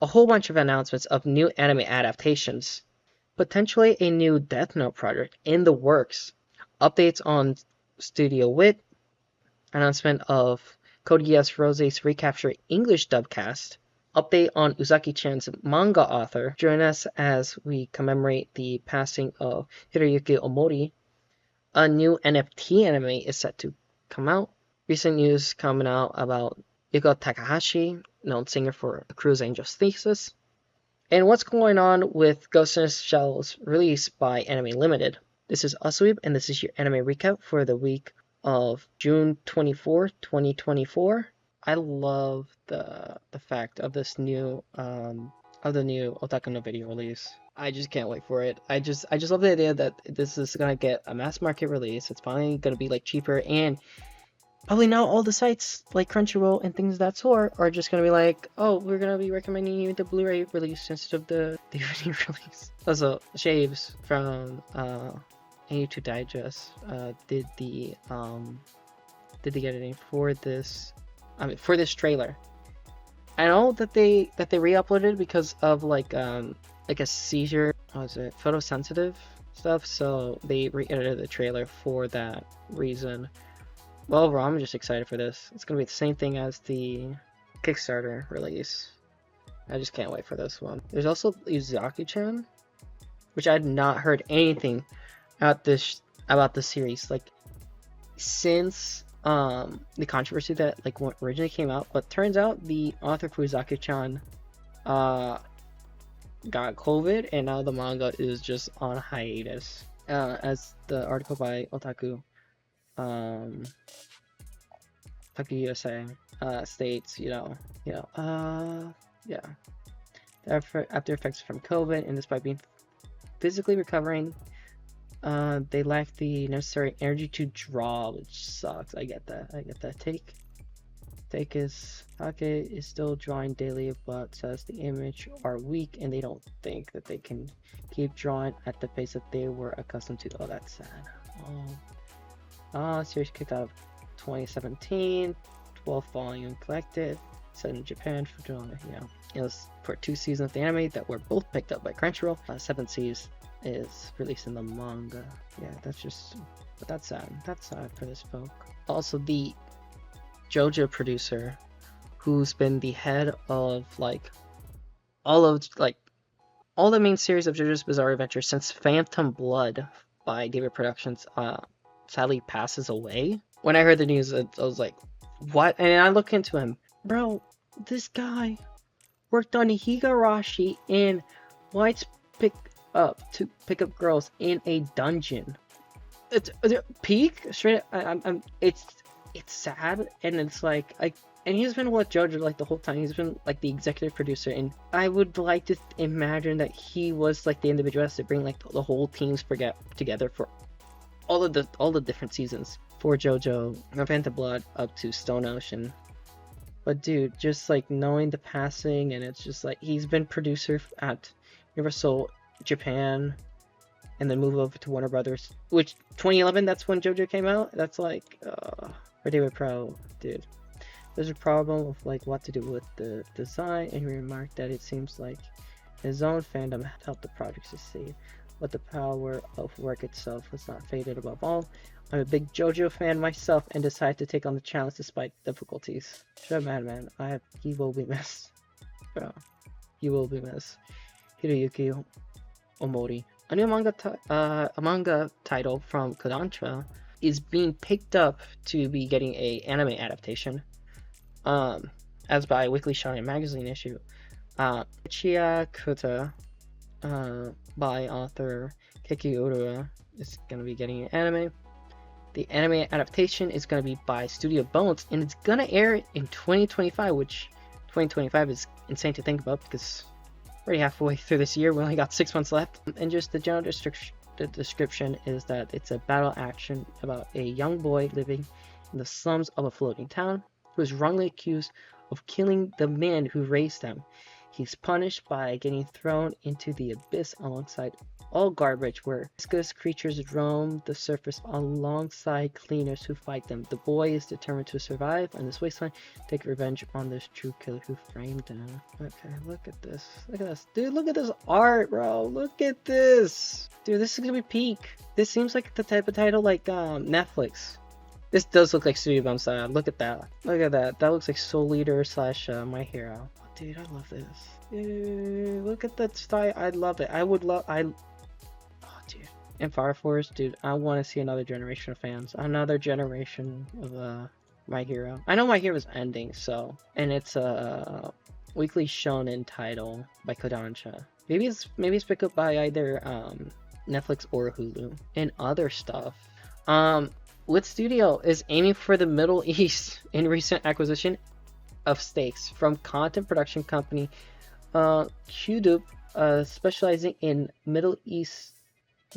a whole bunch of announcements of new anime adaptations, potentially a new Death Note project in the works, updates on Studio Wit, announcement of Code Geass Rosé's Recapture English dubcast, update on Uzaki-chan's manga author. Join us as we commemorate the passing of Hiroyuki Omori. A new NFT anime is set to come out. Recent news coming out about Yuko Takahashi, known singer for Cruise Angel's Thesis. And what's going on with Ghost in the Shell's release by Anime Limited. This is Usweep, and this is your anime recap for the week of June 24th, 2024. I love the fact of this new Otaku no video release. I just can't wait for it. I just love the idea that this is gonna get a mass market release. It's finally gonna be like cheaper, and probably now all the sites like Crunchyroll and things of that sort are just gonna be like, oh, we're gonna be recommending you the Blu-ray release instead of the DVD release. Also, Shaves from A2 Digest did the editing for this. For this trailer. I know that they re-uploaded because of like a seizure. What was it? Photosensitive stuff. So they re-edited the trailer for that reason. Well, overall, I'm just excited for this. It's gonna be the same thing as the Kickstarter release. I just can't wait for this one. There's also Uzaki-chan, which I had not heard anything about this series like since the controversy that like what originally came out, but turns out the author for Uzaki-chan got COVID, and now the manga is just on hiatus. As the article by Otaku USA states, after effects from COVID, and despite being physically recovering, they lack the necessary energy to draw, which sucks. I get that. Take is Take is still drawing daily, but says the image are weak and they don't think that they can keep drawing at the pace that they were accustomed to. Oh, that's sad. Series kicked out of 2017, 12th volume collected, set in Japan for it was for 2 seasons of the anime that were both picked up by Crunchyroll. 7th season is released in the manga. Yeah, that's sad. That's sad for this book. Also, the JoJo producer, who's been the head of all the main series of JoJo's Bizarre Adventure since Phantom Blood by David Productions, sadly passes away. When I heard the news, I was like, what? And I look into him. Bro, this guy worked on Higurashi in White's Pick Up girls in a dungeon. It's peak straight. It's sad, and it's like and he's been with JoJo like the whole time. He's been like the executive producer, and I would like to imagine that he was like the individual to bring like the whole teams together for all the different seasons for JoJo, from Phantom Blood up to Stone Ocean. But dude, just like knowing the passing, and it's just like he's been producer at Universal Japan, and then move over to Warner Brothers, which 2011, that's when JoJo came out. That's like for David Pro, dude, there's a problem of like what to do with the design, and he remarked that it seems like his own fandom helped the project succeed, but the power of work itself was not faded. Above all, I'm a big JoJo fan myself and decided to take on the challenge despite difficulties. Shut up, man. He will be missed. Bro, he will be missed. Hiroyuki Omori. A new manga title from Kodansha is being picked up to be getting a anime adaptation, as by Weekly Shounen magazine issue. Gachiakuta, by author Keiki Urua, is going to be getting an anime. The anime adaptation is going to be by Studio Bones, and it's going to air in 2025, which 2025 is insane to think about because we're already halfway through this year. We only got 6 months left. And just the general description is that it's a battle action about a young boy living in the slums of a floating town who is wrongly accused of killing the man who raised them. He's punished by getting thrown into the abyss alongside all garbage, where viscous creatures roam the surface alongside cleaners who fight them. The boy is determined to survive on this wasteland, take revenge on this true killer who framed him. Okay, look at this. Look at this. Dude, look at this art, bro. Look at this. Dude, this is gonna be peak. This seems like the type of title like Netflix. This does look like Studio Bum style. Look at that. Look at that. That looks like Soul Eater / My Hero. Dude, I love this. Dude, look at that style. I love it. Oh, dude. And Fire Force, dude, I want to see another generation of fans. Another generation of My Hero. I know My Hero's ending, so. And it's a weekly shonen title by Kodansha. Maybe it's picked up by either Netflix or Hulu. And other stuff. Wit Studio is aiming for the Middle East in recent acquisition of stakes from content production company Qdopp, specializing in the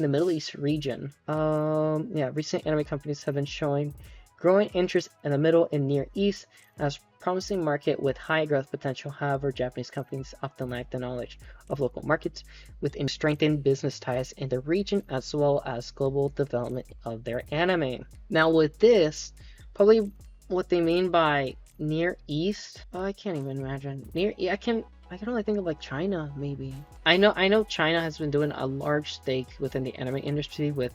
Middle East region. Recent anime companies have been showing growing interest in the Middle and Near East as promising market with high growth potential. However, Japanese companies often lack the knowledge of local markets, with strengthened business ties in the region as well as global development of their anime. Now, with this, probably what they mean by Near East, I can't even imagine. I can only think of like China, maybe. I know China has been doing a large stake within the anime industry with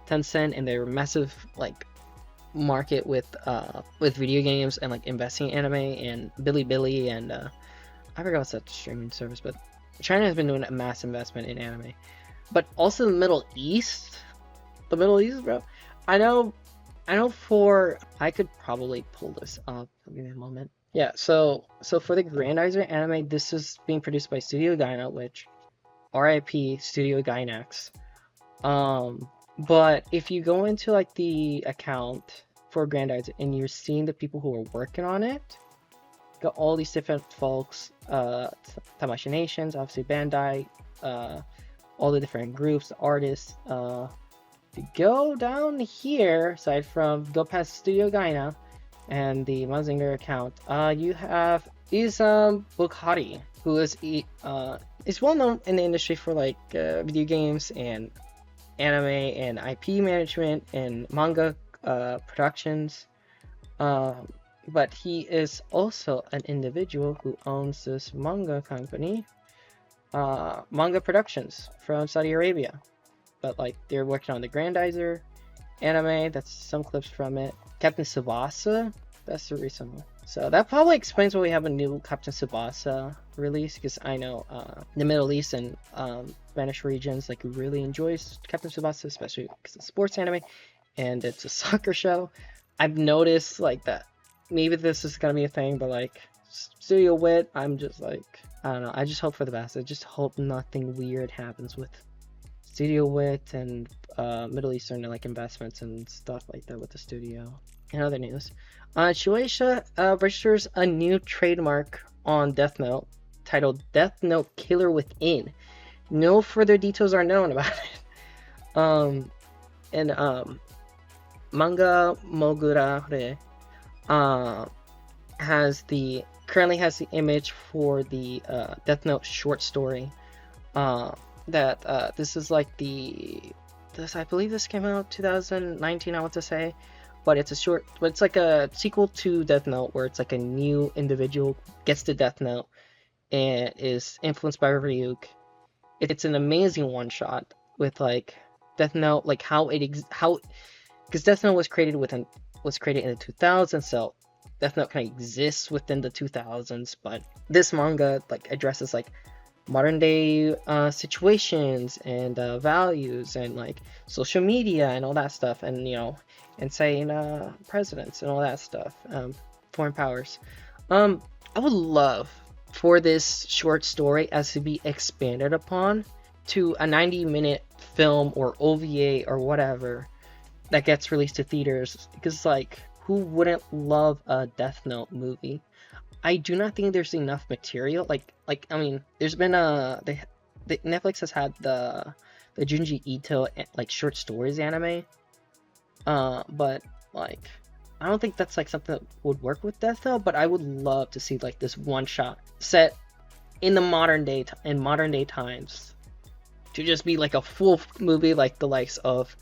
Tencent and their massive like market with video games and like investing in anime and Bilibili and I forgot what's that streaming service, but China has been doing a mass investment in anime. But also the Middle East, bro. I could probably pull this up. Give me a moment. Yeah, so for the Grandizer anime, this is being produced by Studio Gainax, which RIP Studio Gainax. But if you go into like the account for Grandizer and you're seeing the people who are working on it, got all these different folks, Tamashii Nations, obviously Bandai, all the different groups, artists. To go down here, aside from go past Studio Gainax and the Mazinger account, you have Bukhari, who is well known in the industry for like video games and anime and IP management and manga productions, but he is also an individual who owns this manga company, Manga Productions from Saudi Arabia. But like they're working on the Grandizer anime. That's some clips from it. Captain Tsubasa, that's the recent one. So that probably explains why we have a new Captain Tsubasa release, because I know the Middle East and Spanish regions like really enjoys Captain Tsubasa, especially because it's sports anime and it's a soccer show. I've noticed like that maybe this is gonna be a thing, but like Studio Wit, I'm just like, I don't know. I just hope for the best. I just hope nothing weird happens with Studio Wit and Middle Eastern like investments and stuff like that with the studio. In other news, Shuesha registers a new trademark on Death Note titled Death Note Killer Within. No further details are known about it. Manga Mogurare currently has the image for the Death Note short story. This is like I believe this came out 2019, I want to say, but it's like a sequel to Death Note where it's like a new individual gets the Death Note and is influenced by Ryuk. It's an amazing one shot with like Death Note, like because Death Note was created in the 2000s, so Death Note kind of exists within the 2000s, but this manga like addresses like modern day situations and values and like social media and all that stuff, and and saying presidents and all that stuff, foreign powers. I would love for this short story as to be expanded upon to a 90-minute film or OVA or whatever that gets released to theaters, because like who wouldn't love a Death Note movie? I do not think there's enough material. Like I mean, there's been Netflix has had the Junji Ito like short stories anime, but like I don't think that's like something that would work with Death Note. But I would love to see like this one shot set in the modern day times, to just be like a full movie like the likes of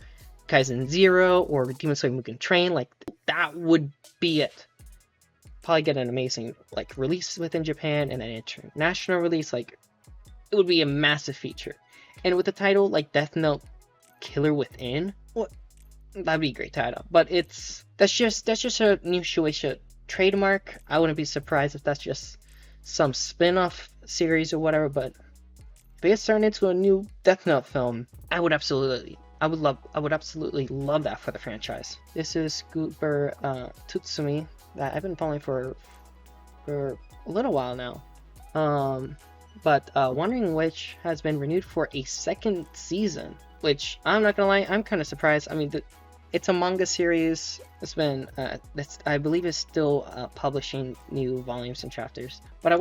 Kaizen Zero or Demon Slayer Mugen Train, like that would be it. Probably get an amazing like release within Japan and an international release. Like it would be a massive feature. And with the title like Death Note Killer Within, what that'd be a great title. But that's just a new Shuesha trademark. I wouldn't be surprised if that's just some spin-off series or whatever. But if it gets turned into a new Death Note film, I would absolutely love that for the franchise. This is Goober Tutsumi that I've been following for a little while now. But Wandering Witch has been renewed for a second season, which I'm not gonna lie, I'm kind of surprised. I mean, it's a manga series. It's been, I believe, is still publishing new volumes and chapters. But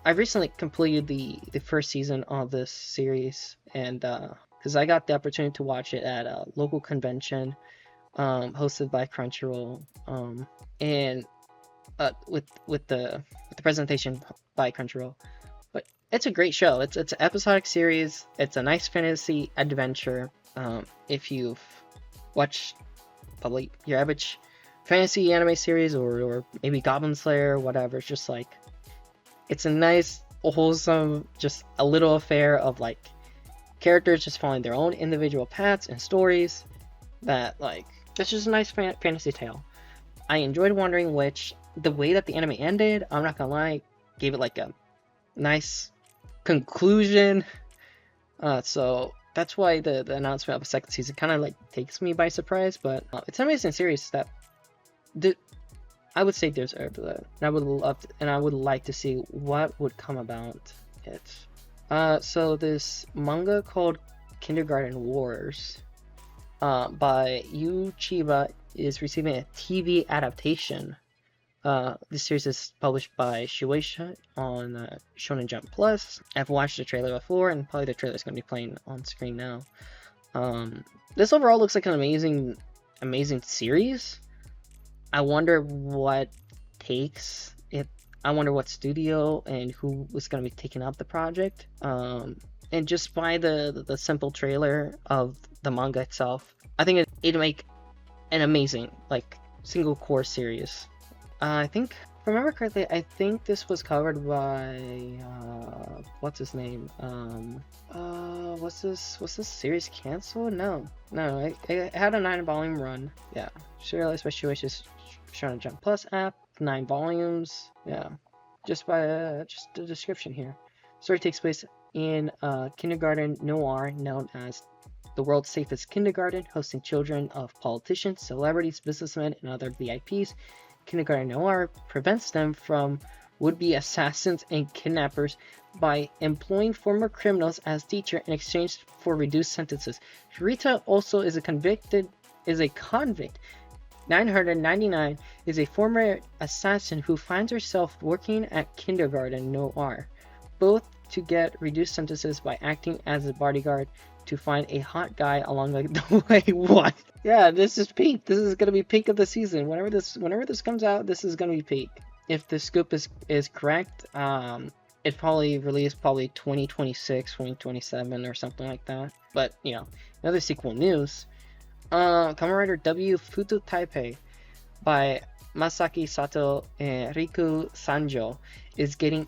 I recently completed the first season of this series, and because I got the opportunity to watch it at a local convention, hosted by Crunchyroll, and with the presentation by Crunchyroll. But it's a great show. It's an episodic series. It's a nice fantasy adventure. If you've watched probably your average fantasy anime series or maybe Goblin Slayer or whatever, it's just like it's a nice, wholesome, just a little affair of like characters just following their own individual paths and stories. That like it's just a nice fantasy tale. I enjoyed Wandering Witch. The way that the anime ended, I'm not gonna lie, gave it like a nice conclusion. So that's why the announcement of a second season kind of like takes me by surprise. But it's an amazing series that I would say deserved that, and I would like to see what would come about it. So this manga called Kindergarten Wars, by Yuu Chiba is receiving a TV adaptation. This series is published by Shuesha on Shonen Jump Plus. I've watched the trailer before, and probably the trailer is going to be playing on screen now. This overall looks like an amazing series. I wonder what takes it. I wonder what studio and who was going to be taking up the project. And just by the simple trailer of the manga itself, I think it'd make an amazing like single core series. I think, if I remember correctly, I think this was covered by what's his name? Was this series canceled? No, it had a 9-volume run. Yeah, serialized by Shueisha's Shonen Jump Plus app, 9 volumes. Yeah, just the description here. Story takes place in Kindergarten Noir, known as the world's safest kindergarten, hosting children of politicians, celebrities, businessmen, and other VIPs. Kindergarten Noir prevents them from would-be assassins and kidnappers by employing former criminals as teacher in exchange for reduced sentences. Rita also is a convict. 999 is a former assassin who finds herself working at Kindergarten Noir, both to get reduced sentences by acting as a bodyguard to find a hot guy along the way. What? Yeah, this is peak. This is gonna be peak of the season. Whenever this comes out, this is gonna be peak. If the scoop is correct, it probably released 2026, 2027 or something like that. But you know, another sequel news. Kamen Rider W Fuuto Taipei by Masaki Sato and Riku Sanjo is getting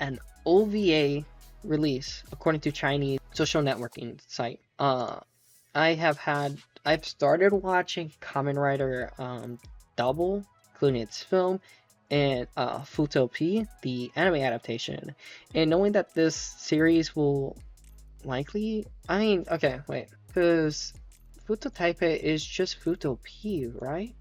an OVA release according to Chinese social networking site. I've started watching Kamen Rider Double, including its film, and Fuuto P, the anime adaptation. And knowing that this series will likely, because Fuuto Taipei is just Fuuto P, right?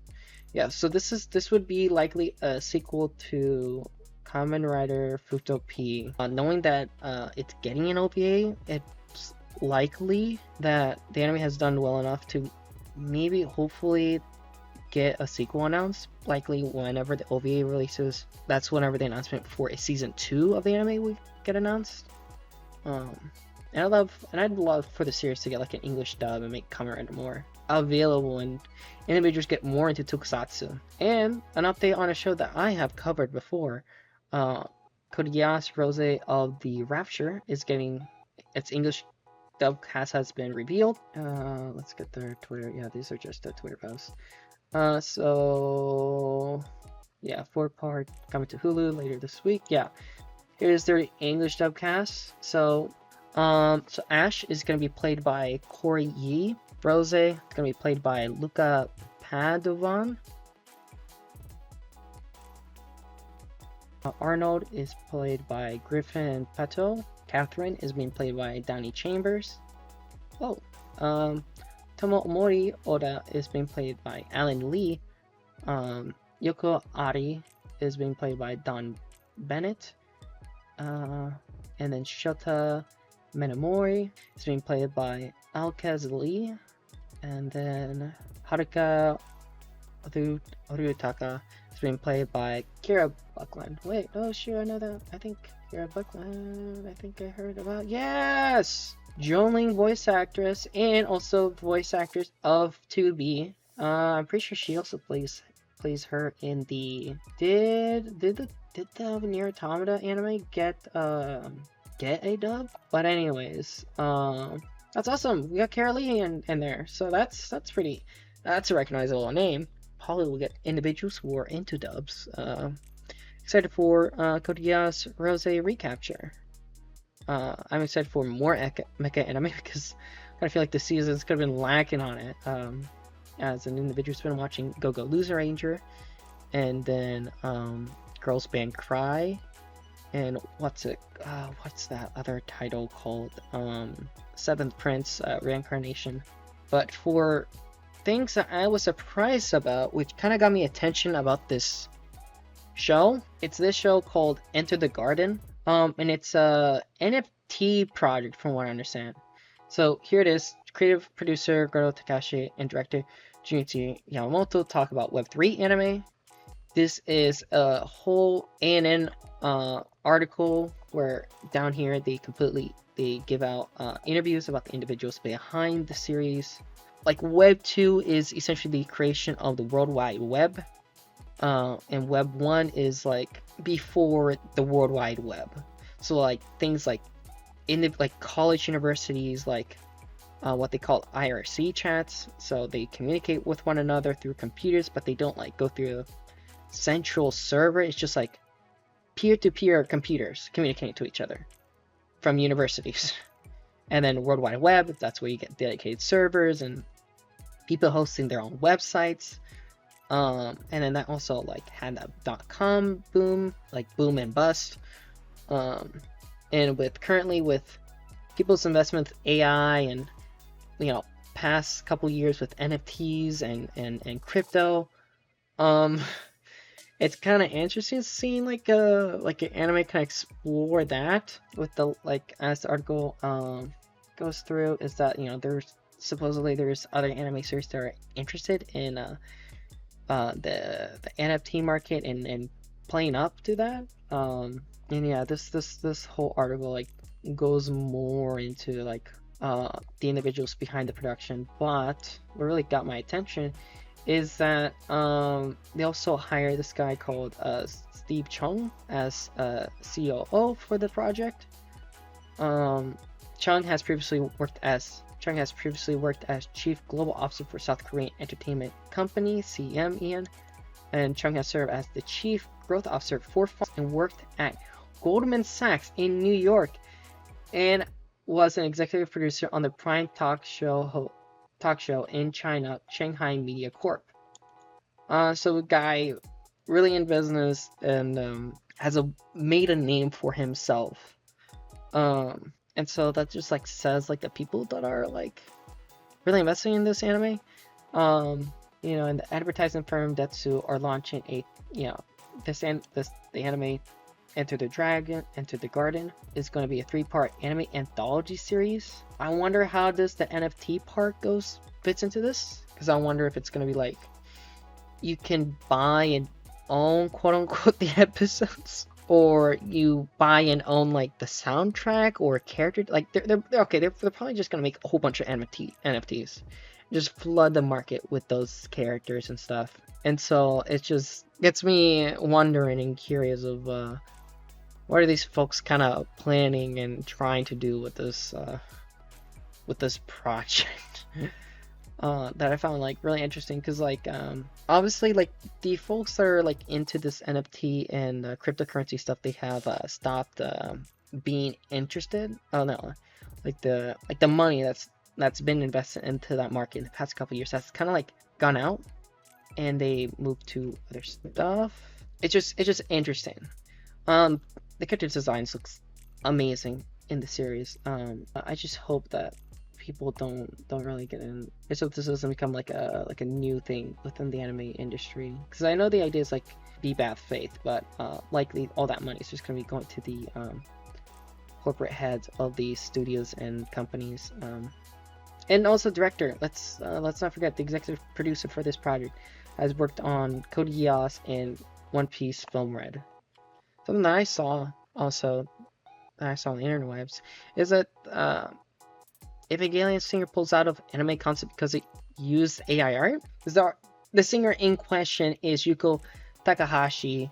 Yeah, so this would be likely a sequel to Kamen Rider Fuuto P. Knowing that it's getting an OVA, it's likely that the anime has done well enough to maybe hopefully get a sequel announced. Likely whenever the OVA releases, that's whenever the announcement for a season 2 of the anime will get announced. And I'd love for the series to get like an English dub and make Kamen Rider more available and individuals get more into tokusatsu. And an update on a show that I have covered before, Kodias Rozé of the Rapture is getting its English dub cast has been revealed. Let's get their Twitter. Yeah, these are just the Twitter posts. So yeah, 4-part coming to Hulu later this week. Yeah, here's their English dub cast. So Ash is gonna be played by Corey Yee. Rozé is gonna be played by Luca Padovan. Arnold is played by Griffin Pato. Catherine is being played by Danny Chambers. Oh, Tomo Omori Oda is being played by Alan Lee. Yoko Ari is being played by Don Bennett. And then Shota Menomori is being played by Alkaz Lee. And then Haruka Ryutaka is being played by Kira Buckland. Wait, oh sure, I know that. I think Kira Buckland, I think I heard about. Yes! Joling voice actress and also voice actress of 2B. I'm pretty sure she also plays her in the did the Nier Automata anime get a dub? But anyways, that's awesome. We got Kara Lee in there, so that's a recognizable name. Probably will get individuals who are into dubs. Excited for Kodiya's Rozé Recapture. I'm excited for more mecha anime because I feel like the seasons could have been lacking on it. As an individual, been watching Go Go Loser Ranger, and then Girls Band Cry, and what's that other title called? Seventh Prince Reincarnation. But for things that I was surprised about, which kind of got me attention about this show, it's this show called Enter the Garden. And it's a NFT project from what I understand. So here it is. Creative producer Goro Takashi and director Junichi Yamamoto talk about Web3 anime. This is a whole ANN article where down here they give out interviews about the individuals behind the series. Like Web 2 is essentially the creation of the World Wide Web. And Web 1 is like before the World Wide Web. So like things like in the like college universities, like what they call IRC chats. So they communicate with one another through computers, but they don't like go through a central server. It's just like peer-to-peer computers communicating to each other from universities. And then World Wide Web, that's where you get dedicated servers and people hosting their own websites. And then that also like had a .com boom, like boom and bust. And currently with people's investment with AI and past couple years with NFTs and crypto, it's kind of interesting seeing like an anime can explore that with the as the article goes through, is that there's other anime series that are interested in the NFT market and playing up to that. And yeah, this whole article goes more into the individuals behind the production. But what really got my attention is that they also hired this guy called Steve Chung as COO for the project. Chung has previously worked as Chief Global Officer for South Korean entertainment company CMEN, and Chung has served as the Chief Growth Officer for Fox and worked at Goldman Sachs in New York, and was an executive producer on the prime talk show in China, Shanghai Media Corp. So a guy really in business and has made a name for himself. And so that just says the people that are really investing in this anime, and the advertising firm Detsu are launching the anime Enter the Garden is going to be a 3-part anime anthology series. I wonder how does the NFT part fits into this, because I wonder if it's going to be you can buy and own quote unquote the episodes, or you buy and own the soundtrack or character. They're probably just gonna make a whole bunch of NFTs, just flood the market with those characters and stuff. And so it just gets me wondering and curious of what are these folks kind of planning and trying to do with this project? That I found like really interesting, because like obviously like the folks that are like into this NFT and cryptocurrency stuff, they have stopped being interested. Oh no, like the money that's been invested into that market in the past couple years, that's kind of like gone out, and they moved to other stuff. It's just interesting. The character designs looks amazing in the series. I just hope that people don't really get in. I just hope this doesn't become like a new thing within the anime industry, because I know the idea is like be bad faith, but likely all that money is just gonna be going to the corporate heads of these studios and companies. And also director. Let's not forget the executive producer for this project has worked on Code Geass and One Piece Film Red. Something that I saw also, that I saw on the interwebs, is that Evangelion singer pulls out of anime concept because it used AI art. The singer in question is Yuko Takahashi,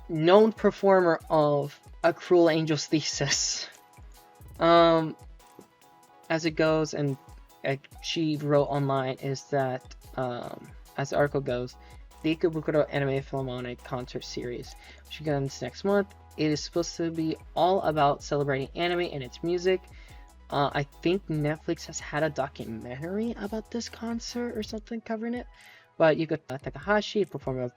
known performer of A Cruel Angel's Thesis. As it goes, and she wrote online, is that as the article goes, the Ikebukuro Anime Philharmonic concert series, which begins next month. It is supposed to be all about celebrating anime and its music. I think Netflix has had a documentary about this concert or something covering it. But Yuko Takahashi, a performer of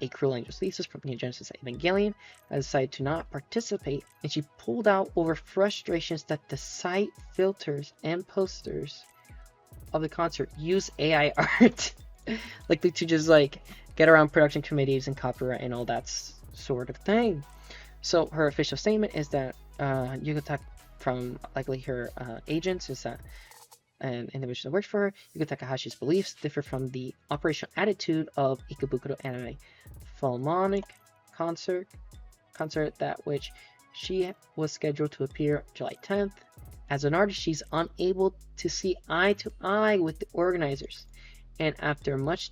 A Cruel Angel's Thesis from Neon Genesis Evangelion, has decided to not participate, and she pulled out over frustrations that the site filters and posters of the concert use AI art, likely to just like get around production committees and copyright and all that sort of thing. So her official statement is that Yuko, from likely her agents, is that an individual that works for her, Yuko Takahashi's beliefs differ from the operational attitude of Ikebukuro Anime Philharmonic concert that which she was scheduled to appear July 10th. As an artist, she's unable to see eye to eye with the organizers, and after much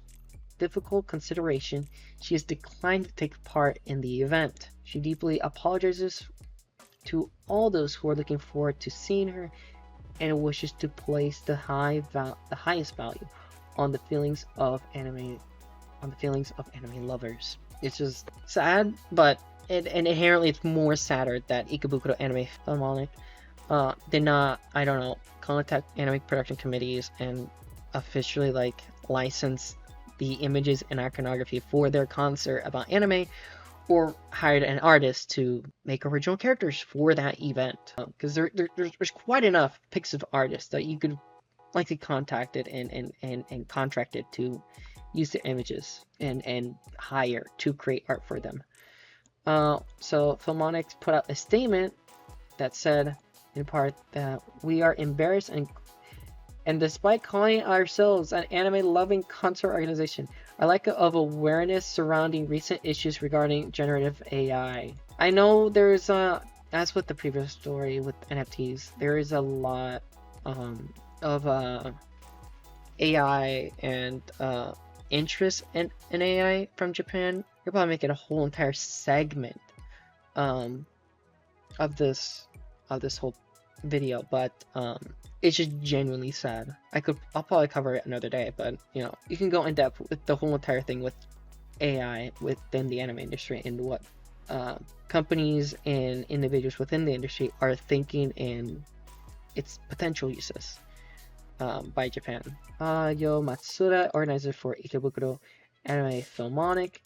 difficult consideration, she has declined to take part in the event. She deeply apologizes to all those who are looking forward to seeing her, and wishes to place the highest value on the feelings of anime lovers. It's just sad, but and inherently it's more sadder that Ikebukuro Anime Philharmonic did not, I don't know, contact anime production committees and officially like license the images and iconography for their concert about anime, or hired an artist to make original characters for that event. Because there's quite enough Pixiv artists that you could likely contacted and contracted to use the images and hire to create art for them. So Philharmonic put out a statement that said, in part, that we are embarrassed and despite calling ourselves an anime-loving concert organization, our lack of awareness surrounding recent issues regarding generative AI. I know there's as with the previous story with NFTs, there is a lot of AI and interest in AI from Japan. You're probably making a whole entire segment of this whole video, but it's just genuinely sad. I'll probably cover it another day, but you know, you can go in depth with the whole entire thing with AI within the anime industry and what companies and individuals within the industry are thinking and its potential uses by Japan. Yo Matsuda, organizer for Ikebukuro Anime Philharmonic,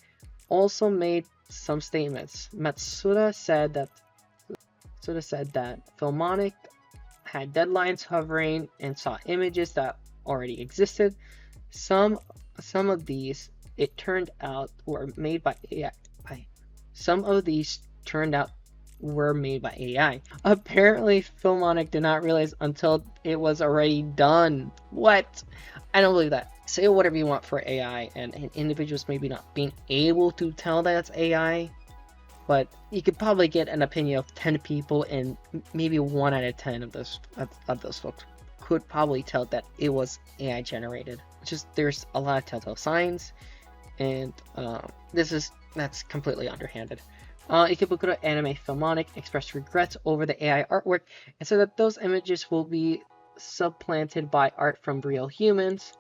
also made some statements. Matsuda said that Philharmonic had deadlines hovering and saw images that already existed. Some of these, it turned out, were made by AI. Some of these turned out were made by AI. Apparently, Philharmonic did not realize until it was already done. What? I don't believe that. Say whatever you want for AI, and individuals maybe not being able to tell that it's AI, but you could probably get an opinion of 10 people, and maybe 1 out of 10 of those folks could probably tell that it was AI generated. Just there's a lot of telltale signs, and that's completely underhanded. Ikebukuro Anime Filmonic expressed regrets over the AI artwork and said that those images will be supplanted by art from real humans,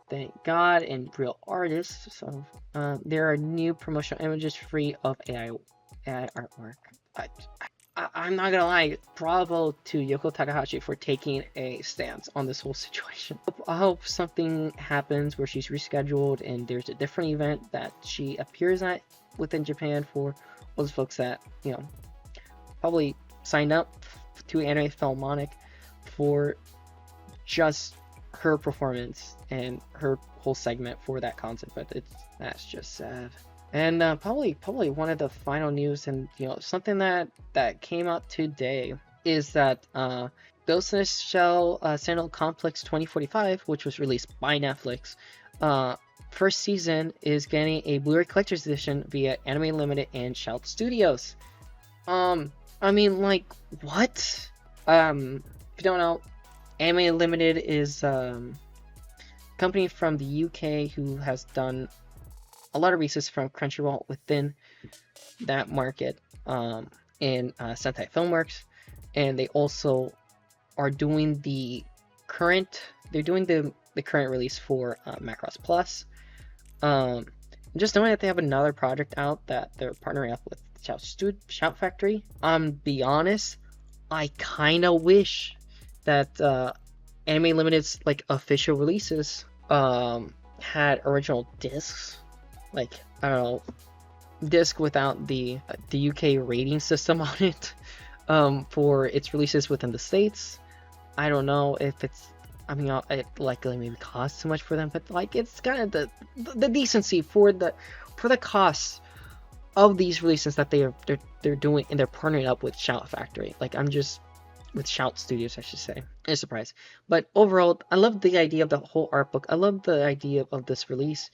thank God, and real artists. So there are new promotional images free of AI artwork. I'm not gonna lie, bravo to Yoko Takahashi for taking a stance on this whole situation. I hope something happens where she's rescheduled and there's a different event that she appears at within Japan for those folks that, probably signed up to Anime Filmonic for just her performance and her whole segment for that concert, but that's just sad. And probably one of the final news, and something that came out today is that Ghost in the Shell Sentinel Complex 2045, which was released by Netflix, first season is getting a Blu-ray collector's edition via Anime Limited and Shout Studios. I mean, like, what? If you don't know, Anime Limited is a company from the UK who has done a lot of releases from Crunchyroll within that market in Sentai Filmworks, and they also are doing the current release for Macross Plus. Just knowing that they have another project out that they're partnering up with Shout Factory, be honest, I kind of wish that Anime Limited's like official releases had original discs, like, I don't know, disc without the UK rating system on it for its releases within the States. I don't know if it's, I mean, it likely maybe costs too much for them, but like, it's kind of the decency for the costs of these releases that they're doing, and they're partnering up with Shout Factory. Like, I'm just with Shout Studios, I should say. I'm surprised, but overall, I love the idea of the whole art book. I love the idea of this release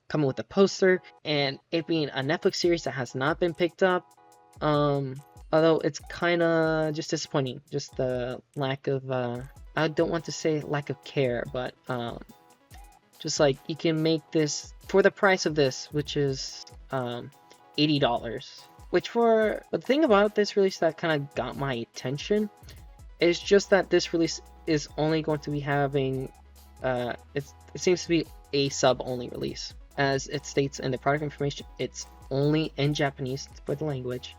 coming with a poster and it being a Netflix series that has not been picked up. Although it's kind of just disappointing, just the lack of I don't want to say lack of care, but just like, you can make this for the price of this, which is $80. But the thing about this release that kind of got my attention is just that this release is only going to be having it seems to be a sub-only release. As it states in the product information, it's only in Japanese for the language.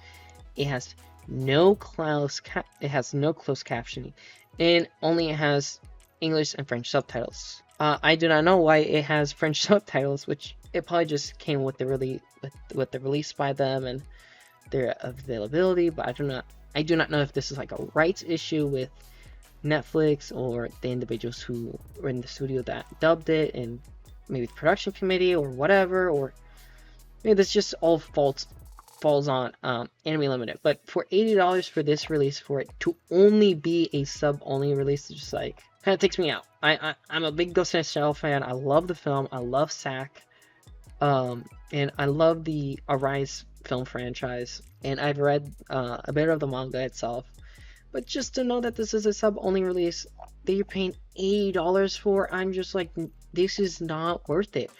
It has no closed captioning, and only has English and French subtitles. I do not know why it has French subtitles, which it probably just came with the release by them and their availability. But I do not know if this is like a rights issue with Netflix or the individuals who were in the studio that dubbed it, and maybe the production committee or whatever, or maybe this just all falls on Anime Limited. But for $80 for this release, for it to only be a sub-only release, it's just like, kind of takes me out. I'm a big Ghost in the Shell fan. I love the film. I love Sack. And I love the Arise film franchise. And I've read a bit of the manga itself. But just to know that this is a sub-only release that you're paying $80 for, I'm just like, this is not worth it.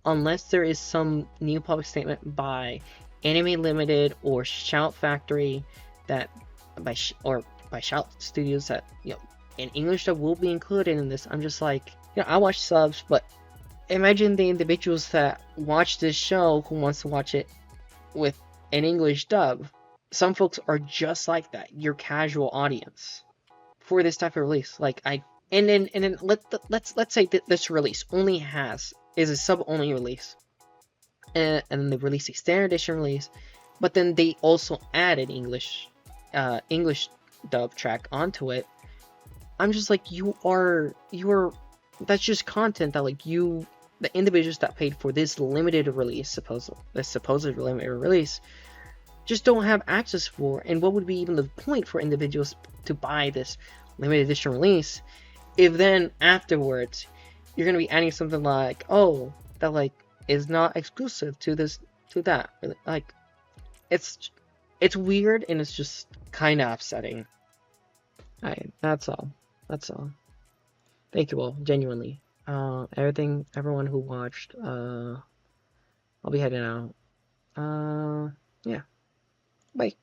Unless there is some new public statement by Anime Limited or Shout Factory that by Shout Studios that in English that will be included in this. I'm just like, I watch subs, but imagine the individuals that watch this show who wants to watch it with an English dub. Some folks are just like that, your casual audience for this type of release. Like, and then let's say that this release is a sub-only release, and then they release a standard edition release, but then they also added English dub track onto it. I'm just like, you are that's just content that the individuals that paid for this limited release, this supposed limited release, just don't have access for. And what would be even the point for individuals to buy this limited edition release if then afterwards you're going to be adding something like, oh, that like is not exclusive to this, to that. Like, it's weird, and it's just kind of upsetting. That's all. Thank you all, genuinely. Everyone who watched. I'll be heading out. Yeah. Bye.